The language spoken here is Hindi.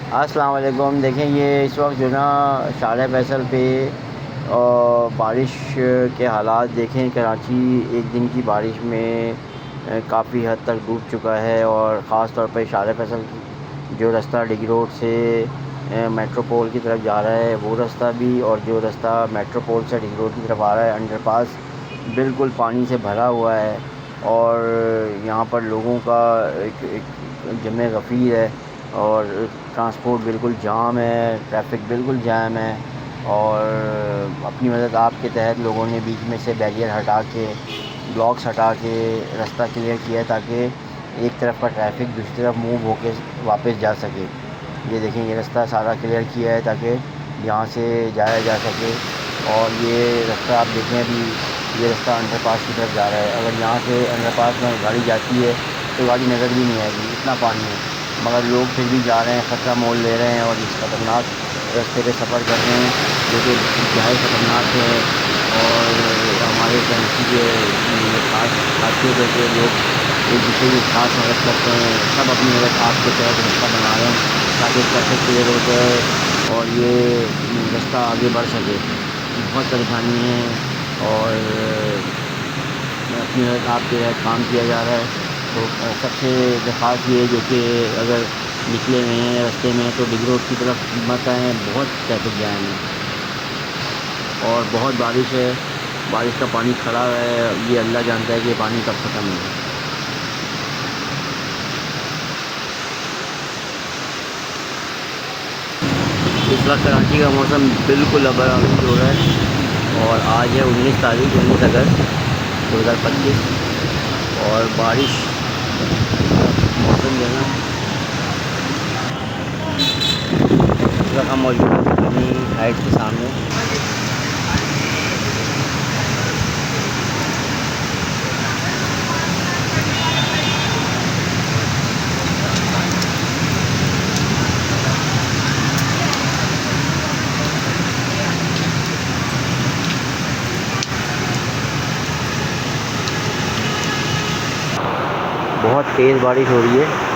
अस्सलाम वालेकुम। देखें, ये इस वक्त जो ना शार फैसल पे बारिश के हालात देखें। कराची एक दिन की बारिश में काफ़ी हद तक डूब चुका है, और ख़ास तौर पर शार फैसल जो रास्ता डिग रोड से मेट्रोपोल की तरफ जा रहा है वो रास्ता भी, और जो रास्ता मेट्रोपोल से डिग रोड की तरफ आ रहा है अंडरपास बिल्कुल पानी से भरा हुआ है। और यहाँ पर लोगों का एक जमे गफ़ीर है, और ट्रांसपोर्ट बिल्कुल जाम है, ट्रैफिक बिल्कुल जाम है। और अपनी मदद आपके तहत लोगों ने बीच में से बैरियर हटा के, ब्लॉक्स हटा के रास्ता क्लियर किया है, ताकि एक तरफ का ट्रैफिक दूसरी तरफ मूव होके वापस जा सके। ये देखें, ये रास्ता सारा क्लियर किया है ताकि यहाँ से जाया जा सके। और ये रास्ता आप देखें, अभी ये रास्ता अंडरपास की तरफ जा रहा है। अगर यहाँ से अंडरपास में गाड़ी जाती है तो गाड़ी नज़र भी नहीं आएगी, इतना पानी है। मगर लोग फिर भी जा रहे हैं, ख़तरा मोल ले रहे हैं और इस ख़तरनाक रास्ते पे सफ़र कर रहे हैं, जो कि इंतहाई ख़तरनाक है। और हमारे कंट्री के खास खासियत है कि लोग एक दूसरे की खास मदद करते हैं। सब अपनी मदद आपके तहत रास्ता बना रहे हैं ताकि ट्रैफिक क्लियर हो जाए और ये रास्ता आगे बढ़ सके। बहुत परेशानी है, और अपनी मदद आपके तहत काम किया जा रहा है। तो सबसे दरख्वास्त ये है, जो कि अगर निकले हुए हैं रास्ते में तो डिग रोड की तरफ मत आएँ, बहुत ट्रैफिक जाम है और बहुत बारिश है। बारिश का पानी खड़ा है, ये अल्लाह जानता है कि ये पानी कब ख़त्म होगा। इस वक्त कराची का मौसम बिल्कुल अबरआलूद हो रहा है, और आज है 19 तारीख 19 अगस्त 2025, और बारिश मौसम जो है ना, इस वक्त हम मौजूद हैं अपनी हाइट के सामने। बहुत तेज़ बारिश हो रही है।